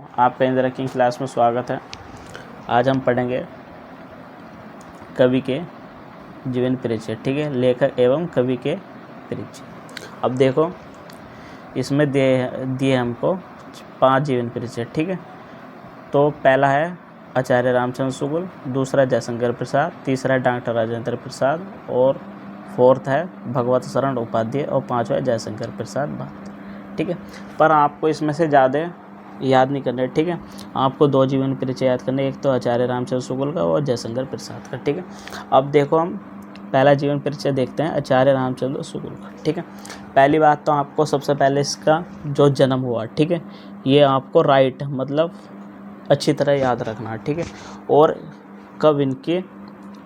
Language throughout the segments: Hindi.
आपका इंदिरा किंग क्लास में स्वागत है। आज हम पढ़ेंगे कवि के जीवन परिचय। ठीक है, लेखक एवं कवि के परिचय। अब देखो, इसमें दिए हमको 5 जीवन परिचय। ठीक है, तो पहला है आचार्य रामचंद्र शुक्ल, दूसरा जयशंकर प्रसाद, तीसरा डॉक्टर राजेंद्र प्रसाद और फोर्थ है भगवत शरण उपाध्याय और पांचवा है जयशंकर प्रसाद भारती। ठीक है, पर आपको इसमें से ज़्यादा याद नहीं करना है। ठीक है, आपको 2 जीवन परिचय याद करने, एक तो आचार्य रामचंद्र शुक्ल का और जयशंकर प्रसाद का। ठीक है, अब देखो हम पहला जीवन परिचय देखते हैं आचार्य रामचंद्र शुक्ल का। ठीक है, पहली बात तो आपको सबसे पहले इसका जो जन्म हुआ, ठीक है, ये आपको राइट मतलब अच्छी तरह याद रखना है। ठीक है, और कब इनकी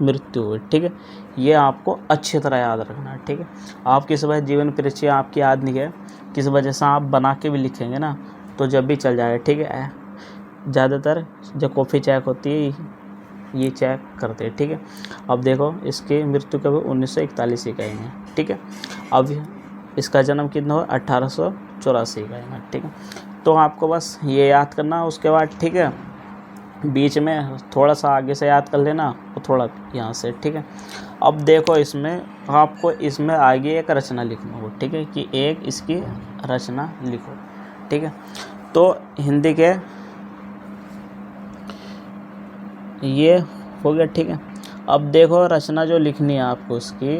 मृत्यु हुई, ठीक है, ये आपको अच्छी तरह याद रखना है। ठीक है, आप किस वजह जीवन परिचय आपकी याद नहीं है, किस वजह से आप बना के भी लिखेंगे ना तो जब भी चल जाएगा। ठीक है, ज़्यादातर जब कॉफ़ी चेक होती है ये चेक करते हैं। ठीक है, अब देखो इसकी मृत्यु कब 1941 ईस्वी में। ठीक है, अब इसका जन्म कितना हुआ 1884 ईस्वी में। ठीक है, तो आपको बस ये याद करना, उसके बाद ठीक है बीच में थोड़ा सा आगे से याद कर लेना और थोड़ा यहाँ से। ठीक है, अब देखो इसमें आपको इसमें आगे एक रचना लिखना हो। ठीक है, कि एक इसकी रचना लिखो। ठीक है, तो हिंदी के ये हो गया। ठीक है, अब देखो रचना जो लिखनी है आपको उसकी,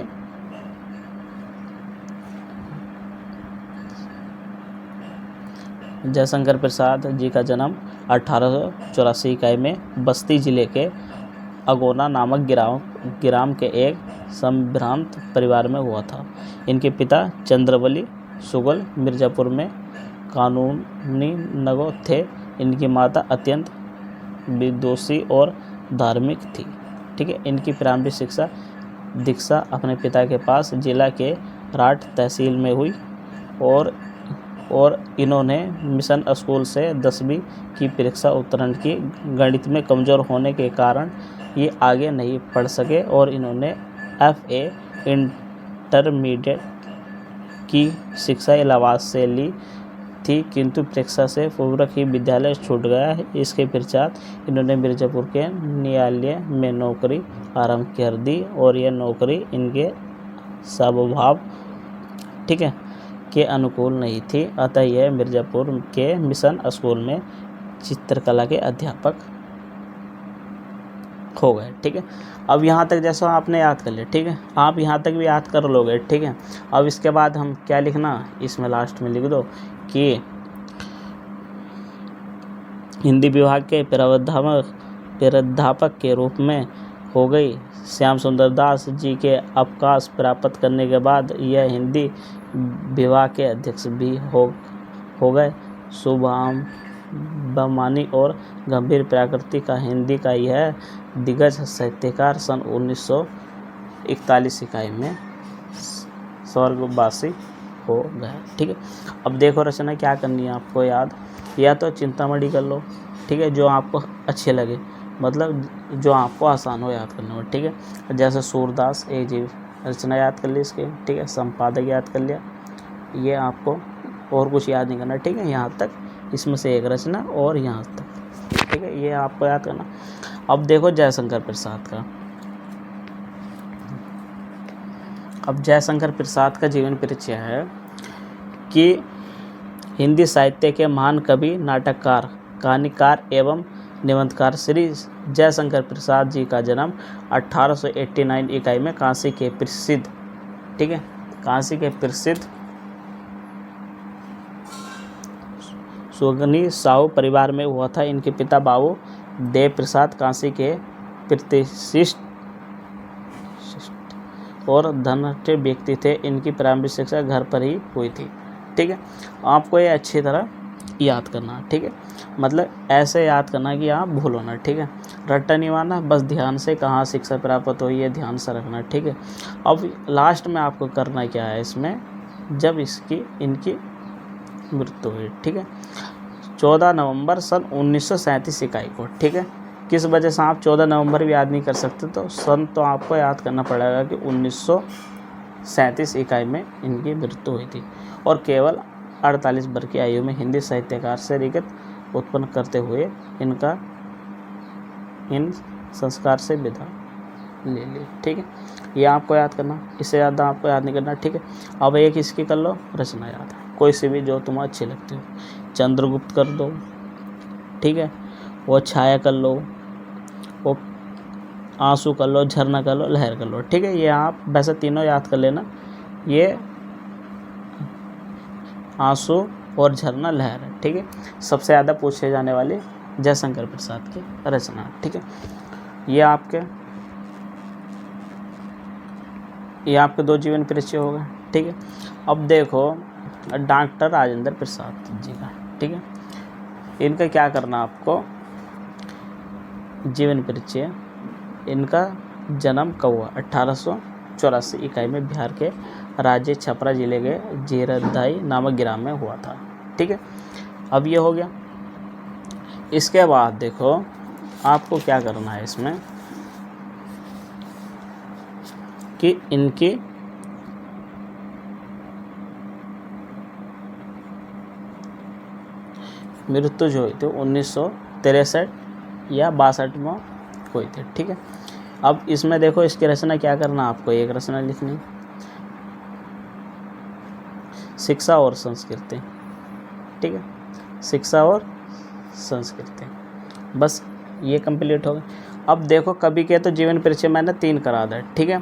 जयशंकर प्रसाद जी का जन्म 1884 ईस्वी में बस्ती जिले के अगोना नामक ग्राम के एक संभ्रांत परिवार में हुआ था। इनके पिता चंद्रबली शुक्ल मिर्ज़ापुर में कानूनी नगो थे। इनकी माता अत्यंत विदुषी और धार्मिक थी। ठीक है, इनकी प्रारंभिक शिक्षा दीक्षा अपने पिता के पास जिला के राठ तहसील में हुई और इन्होंने मिशन स्कूल से 10वीं की परीक्षा उत्तीर्ण की। गणित में कमज़ोर होने के कारण ये आगे नहीं पढ़ सके और इन्होंने FA इंटरमीडिएट की शिक्षा इलाहाबाद से ली थी, किंतु परीक्षा से पूर्व ही विद्यालय छूट गया। इसके पश्चात इन्होंने मिर्ज़ापुर के न्यायालय में नौकरी आरंभ कर दी और यह नौकरी इनके स्वभाव ठीक है के अनुकूल नहीं थी, अतः यह मिर्ज़ापुर के मिशन स्कूल में चित्रकला के अध्यापक हो गए। ठीक है, अब यहाँ तक जैसा आपने याद कर लिया। ठीक है, आप यहाँ तक भी याद कर लोगे। ठीक है, अब इसके बाद हम क्या लिखना, इसमें लास्ट में लिख दो कि हिंदी विभाग के प्राध्यापक के रूप में हो गई। श्याम सुंदर दास जी के अवकाश प्राप्त करने के बाद यह हिंदी विभाग के अध्यक्ष भी हो गए। शुभामानी और गंभीर प्रकृति का हिंदी का यह दिग्गज साहित्यकार सन 1941 ईस्वी में स्वर्गवासी हो गए। ठीक है, अब देखो रचना क्या करनी है आपको याद, या तो चिंतामणि कर लो। ठीक है, जो आपको अच्छे लगे, मतलब जो आपको आसान हो याद करने में। ठीक है, जैसे सूरदास एक जीव रचना याद कर ली इसके। ठीक है, संपादक याद कर लिया, ये आपको और कुछ याद नहीं करना। ठीक है, यहाँ तक इसमें से एक रचना और यहाँ तक। ठीक है, ये आपको याद करना। अब देखो जयशंकर प्रसाद का, अब जयशंकर प्रसाद का जीवन परिचय है कि हिंदी साहित्य के महान कवि, नाटककार, कहानीकार एवं निबंधकार श्री जयशंकर प्रसाद जी का जन्म 1889 ईस्वी में काशी के प्रसिद्ध ठीक है काशी के प्रसिद्ध सुगनी साहू परिवार में हुआ था। इनके पिता बाबू देव प्रसाद काशी के प्रतिष्ठित और धनाढ्य व्यक्ति थे। इनकी प्रारंभिक शिक्षा घर पर ही हुई थी। ठीक है, आपको ये अच्छी तरह याद करना। ठीक है, मतलब ऐसे याद करना कि आप भूलो ना। ठीक है, रट्टा नहीं मारना, बस ध्यान से कहाँ शिक्षा प्राप्त हुई है ध्यान से रखना। ठीक है, अब लास्ट में आपको करना क्या है इसमें, जब इनकी मृत्यु हुई। ठीक है, 14 नवंबर सन 1937 ईस्वी को। ठीक है, किस वजह से आप 14 नवंबर भी याद नहीं कर सकते तो सन तो आपको याद करना पड़ेगा कि 1937 ईस्वी में इनकी मृत्यु हुई थी और केवल 48 वर्ष की आयु में हिंदी साहित्यकार से लिखित उत्पन्न करते हुए इनका इन संस्कार से विदा ले ली। ठीक है, ये आपको याद करना, इससे ज़्यादा आपको याद नहीं करना। ठीक है, अब एक इसकी कर लो रचना याद, कोई सी भी जो तुम्हें अच्छी लगती हो। चंद्रगुप्त कर दो, ठीक है, वो छाया कर लो, वो आंसू कर लो, झरना कर लो, लहर कर लो। ठीक है, ये आप वैसे तीनों याद कर लेना। ये आंसू और झरना लहर है। ठीक है, सबसे ज़्यादा पूछे जाने वाली जयशंकर प्रसाद की रचना। ठीक है, ये आपके दो जीवन परिचय हो गए। ठीक है, अब देखो डॉक्टर राजेंद्र प्रसाद जी का। ठीक है, इनका क्या करना आपको, जीवन परिचय। इनका जन्म कब हुआ, 1884 इकाई में बिहार के राज्य छपरा जिले के जीरदाई नामक ग्राम में हुआ था। ठीक है, अब ये हो गया। इसके बाद देखो आपको क्या करना है इसमें कि इनकी मृत्यु जो हुई थी 1963 या 62 में हुई थी। ठीक है, अब इसमें देखो इसकी रचना क्या करना, आपको एक रचना लिखनी, शिक्षा और संस्कृति। ठीक है, शिक्षा और संस्कृति, बस ये कंप्लीट हो गया। अब देखो कवि के तो जीवन परिचय मैंने 3 करा दिया। ठीक है,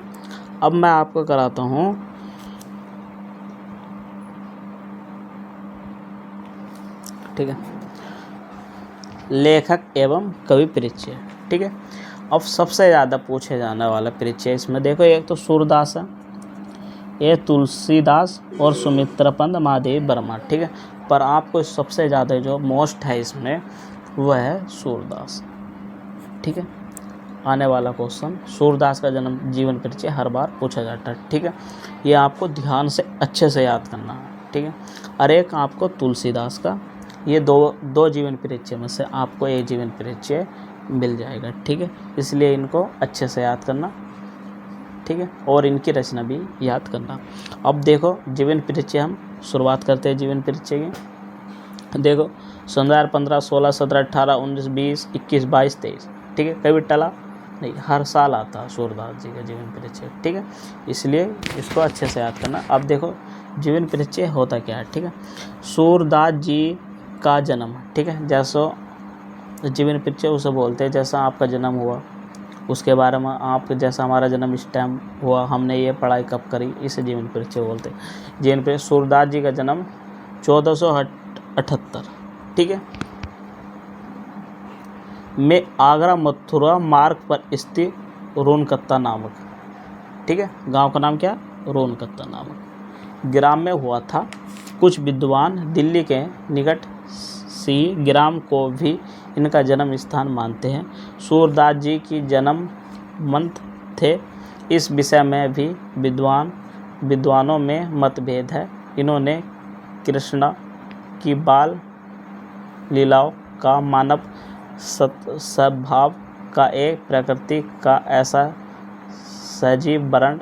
अब मैं आपको कराता हूँ ठीक है, लेखक एवं कवि परिचय। ठीक है, अब सबसे ज़्यादा पूछे जाने वाला परिचय इसमें देखो, एक तो सूरदास है, ये तुलसीदास और सुमित्रपंत महादेव वर्मा। ठीक है, पर आपको सबसे ज़्यादा जो मोस्ट है इसमें वह है सूरदास। ठीक है, आने वाला क्वेश्चन सूरदास का जन्म जीवन परिचय हर बार पूछा जाता है। ठीक है, ये आपको ध्यान से अच्छे से याद करना है। ठीक है, और एक आपको तुलसीदास का, ये दो जीवन परिचय में से आपको एक जीवन परिचय मिल जाएगा। ठीक है, इसलिए इनको अच्छे से याद करना। ठीक है, और इनकी रचना भी याद करना। अब देखो जीवन परिचय हम शुरुआत करते हैं जीवन परिचय की। देखो 2015, 16, 17, 18, 19, 20, 21, 22, 23। ठीक है, कभी टला नहीं, हर साल आता है सूरदास जी का जीवन परिचय। ठीक है, इसलिए इसको अच्छे से याद करना। अब देखो जीवन परिचय होता क्या है। ठीक है, सूरदास जी का जन्म। ठीक है, जैसा जीवन परिचय उसे बोलते हैं, जैसा आपका जन्म हुआ उसके बारे में, आप जैसा हमारा जन्म इस टाइम हुआ, हमने ये पढ़ाई कब करी, इसे जीवन परिचय बोलते हैं। जीवन परिचय, सूरदास जी का जन्म 1478। ठीक है, में आगरा मथुरा मार्ग पर स्थित रोनकत्ता नामक, ठीक है, गांव का नाम क्या, रोनकत्ता नामक ग्राम में हुआ था। कुछ विद्वान दिल्ली के निकट सी ग्राम को भी इनका जन्म स्थान मानते हैं। सूरदास जी की जन्म मंथ थे, इस विषय में भी विद्वानों में मतभेद है। इन्होंने कृष्णा की बाल लीलाओं का मानव स्वभाव का एक प्रकृति का ऐसा सजीव वर्णन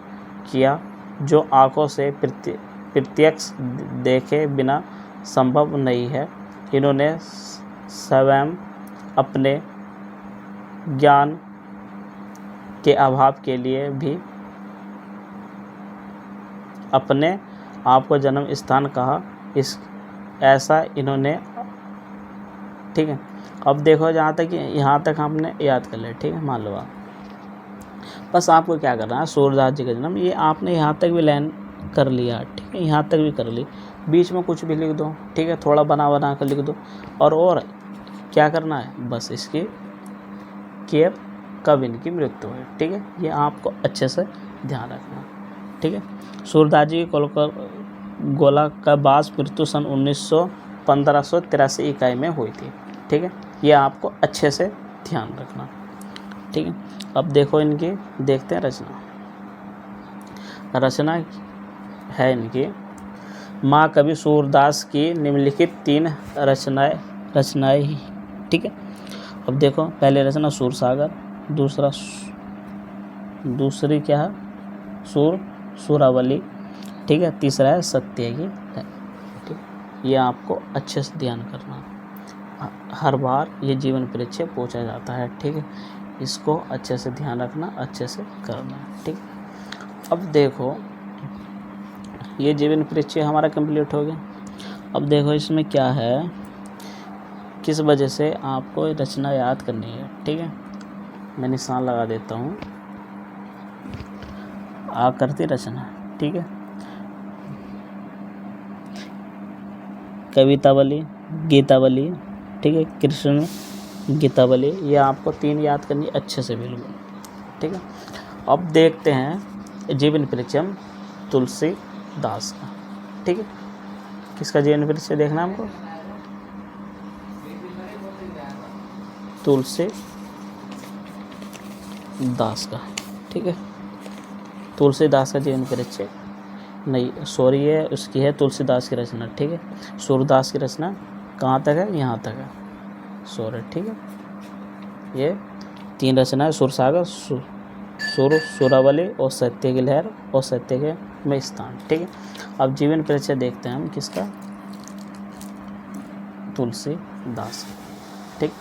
किया जो आंखों से प्रत्यक्ष देखे बिना संभव नहीं है। इन्होंने स्वयं अपने ज्ञान के अभाव के लिए भी अपने आप को जन्म स्थान कहा, ऐसा इन्होंने। ठीक है, अब देखो जहाँ तक यहाँ तक हमने याद कर लिया। ठीक है, मान लो आप, बस आपको क्या करना है, सूरदास जी का जन्म ये आपने यहाँ तक भी लाइन कर लिया। ठीक है, यहाँ तक भी कर ली, बीच में कुछ भी लिख दो। ठीक है, थोड़ा बना कर लिख दो। और क्या करना है, बस इसकी कब इनकी मृत्यु है। ठीक है, ये आपको अच्छे से ध्यान रखना। ठीक है, सूरदास जी की गोलाकबाज मृत्यु सन 1583 इकाई में हुई थी। ठीक है, ये आपको अच्छे से ध्यान रखना। ठीक है, अब देखो इनकी देखते हैं रचना है इनकी। माँ कवि सूरदास की निम्नलिखित 3 रचनाएं। ठीक है, अब देखो पहले रचना सूरसागर, दूसरी क्या है सूरावली। ठीक है, तीसरा है सत्य की। ठीक, ये आपको अच्छे से ध्यान करना। हर बार ये जीवन परिचय पूछा जाता है, ठीक है। इसको अच्छे से ध्यान रखना, अच्छे से करना, ठीक। अब देखो ये जीवन परिचय हमारा कंप्लीट हो गया। अब देखो इसमें क्या है, किस वजह से आपको रचना याद करनी है, ठीक है। मैं निशान लगा देता हूँ, आकृति रचना, ठीक है। कवितावली, गीतावली, ठीक है, कृष्ण गीतावली, ये आपको 3 याद करनी अच्छे से बिल्कुल, ठीक है। अब देखते हैं जीवन परिचय तुलसीदास का, ठीक है। किसका जीवन परिचय देखना हमको? तुलसीदास का, ठीक है। तुलसीदास का जीवन परिचय नहीं, सॉरी, ये उसकी है तुलसीदास की रचना, ठीक है। सूरदास की रचना कहाँ तक है? यहाँ तक है, सॉरी, ठीक है। ये 3 रचना है, सुरसागर, सुर, सुरावली और सत्य की लहर और सत्य के में स्थान, ठीक है। अब जीवन परिचय देखते हैं हम किसका? तुलसीदास, ठीक।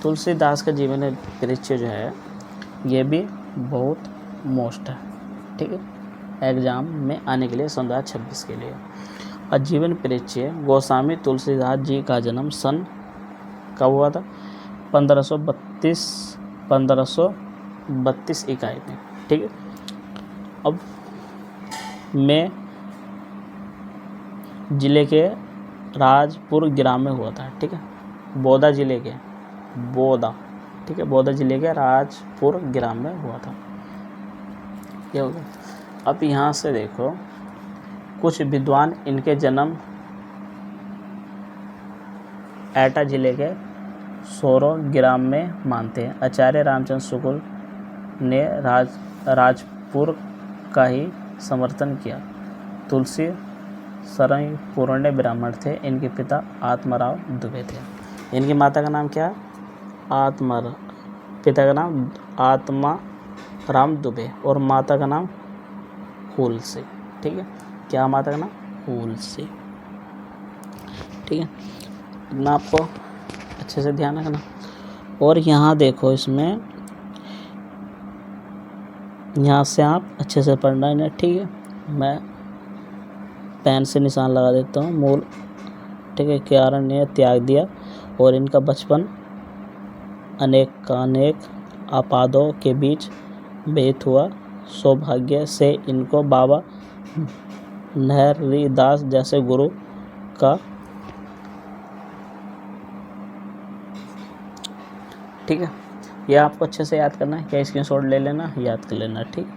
तुलसीदास का जीवन परिचय जो है ये भी बहुत मोस्ट है, ठीक है, एग्जाम में आने के लिए 2026 के लिए। और जीवन परिचय गोस्वामी तुलसीदास जी का जन्म सन कब हुआ था? 1532 ईकाई में, ठीक है। अब में जिले के राजपुर ग्राम में हुआ था, ठीक है। बौदा जिले के, बौदा, ठीक है, बौदा जिले के राजपुर ग्राम में हुआ था, ये हो गया। अब यहाँ से देखो कुछ विद्वान इनके जन्म एटा जिले के सोरो ग्राम में मानते हैं। आचार्य रामचंद्र शुक्ल ने राजपुर का ही समर्थन किया। तुलसी सरई पुराने ब्राह्मण थे। इनके पिता आत्माराव दुबे थे। इनकी माता का नाम क्या है? पिता का नाम आत्माराम दुबे और माता का नाम हुलसी, ठीक है। क्या माता का नाम? हुलसी, ठीक है। इतना आपको अच्छे से ध्यान रखना। और यहाँ देखो इसमें, यहाँ से आप अच्छे से पढ़ना है, ठीक है। मैं पेन से निशान लगा देता हूँ। मूल, ठीक है, कारण ने त्याग दिया और इनका बचपन अनेक आपादों के बीच व्यतीत हुआ। सौभाग्य से इनको बाबा नहरीदास जैसे गुरु का, ठीक है। ये आपको अच्छे से याद करना है। क्या स्क्रीनशॉट ले लेना, याद कर लेना, ठीक।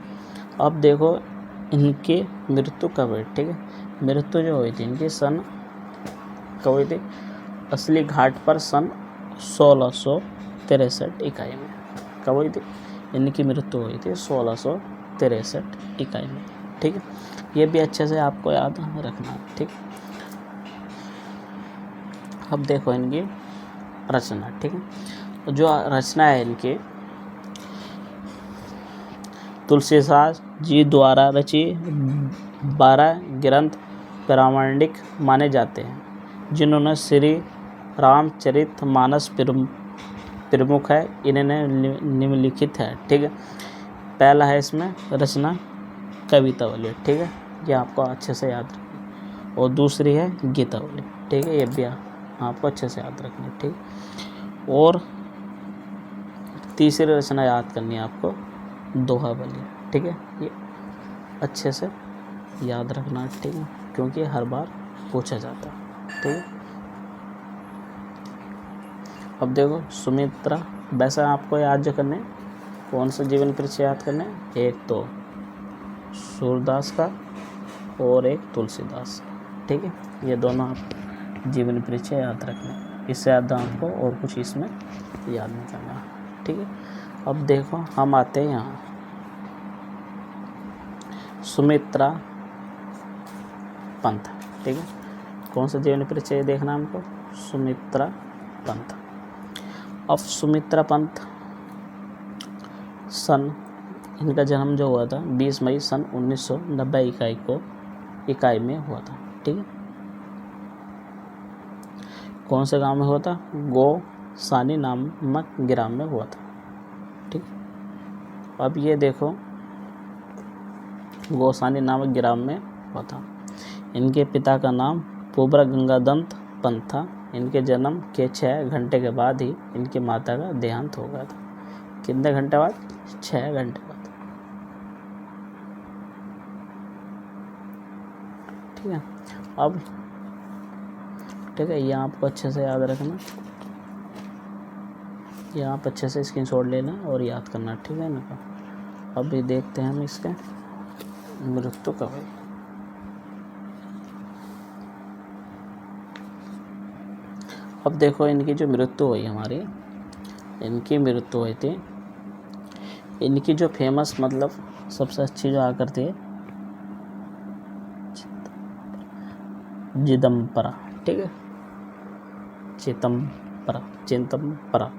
अब देखो इनकी मृत्यु कब हुई, ठीक है। मृत्यु जो हुई थी इनकी सन कब हुई थी? असली घाट पर सन 1663 ईकाई में। कब हुई थी? इनकी मृत्यु हुई थी 1663 ईकाई में, ठीक है। ये भी अच्छे से आपको याद रखना, ठीक। अब देखो इनकी रचना, ठीक है। जो रचना है इनकी, तुलसीदास जी द्वारा रची 12 ग्रंथ प्रामाणिक माने जाते हैं, जिन्होंने श्री रामचरित मानस प्रमुख है। इन्हें निम्नलिखित है, ठीक है। पहला है इसमें रचना कवितावली, ठीक है, ये आपको अच्छे से याद रखना। और दूसरी है गीतावली, ठीक है, ये भी आपको अच्छे से याद रखनी, ठीक। और तीसरी रचना याद करनी है आपको, दोहावली, ठीक है, ये अच्छे से याद रखना, ठीक है, क्योंकि हर बार पूछा जाता है, ठीक है। अब देखो सुमित्रा, वैसे आपको याद जो करने, कौन सा जीवन परिचय याद करने? एक तो सूरदास का और एक तुलसीदास, ठीक है। ये दोनों आप जीवन परिचय याद रखना। इससे ज़्यादा आपको और कुछ इसमें याद नहीं करना, ठीक है। अब देखो हम आते हैं यहाँ सुमित्रा पंथ, ठीक है। कौन सा जीवन परिचय देखना हमको? सुमित्रा पंथ। अब सुमित्रा पंथ सन, इनका जन्म जो हुआ था 20 मई सन 1990 ईकाई में हुआ था, ठीक है। कौन से गांव में हुआ था? गोसानी नामक ग्राम में हुआ था। ठीक, अब ये देखो गोसानी नामक ग्राम में हुआ था। इनके पिता का नाम पोबरा गंगादत्त पंत था। इनके जन्म के 6 घंटे के बाद ही इनकी माता का देहांत हो गया था। कितने घंटे बाद? 6 घंटे बाद। ठीक है, अब ठीक है, ये आपको अच्छे से याद रखना, ये आप अच्छे से स्क्रीनशॉट लेना और याद करना। ठीक है ना। अभी देखते हैं हम इसके मृत्यु कब है। अब देखो इनकी जो मृत्यु हुई हमारी, इनकी मृत्यु हुई थी, इनकी जो फेमस मतलब सबसे अच्छी जो आकृति है चिदम्बरा। ठीक है, चिदम्बरा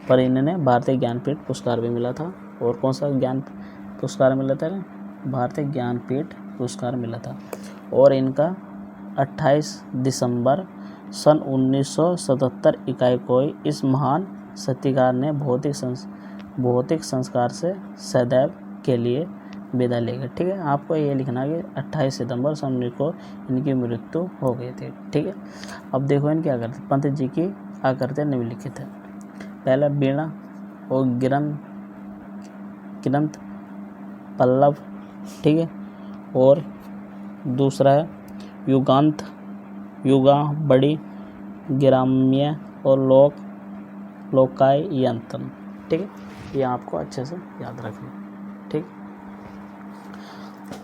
पर इन्हें भारतीय ज्ञानपीठ पुरस्कार भी मिला था। और कौन सा ज्ञान पुरस्कार मिला था? भारतीय ज्ञानपीठ पुरस्कार मिला था। और इनका 28 दिसंबर सन 1977 इकाई को इस महान साहित्यकार ने भौतिक संस्कार से सदैव के लिए विदा ले गए। ठीक है, आपको ये लिखना कि 28 सितंबर सन 19 को इनकी मृत्यु हो गई थी। ठीक है, अब देखो इन क्या करते, पंत जी की आकृतियाँ निम्नलिखित है। पहला वीणा और गिरंत पल्लव। ठीक है, और दूसरा है युगा बड़ी ग्राम्य और लोकाय यंत्र। ठीक है, ये आपको अच्छे से याद रखना। ठीक,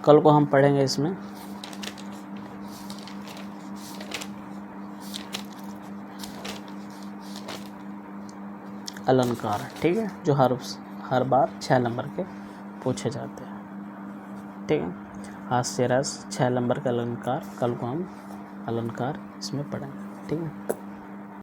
कल को हम पढ़ेंगे इसमें अलंकार। ठीक है, जो हर बार 6 नंबर के पूछे जाते हैं। ठीक है, हास्य रस 6 नंबर का अलंकार, कल को हम अलंकार इसमें पढ़ेंगे। ठीक है।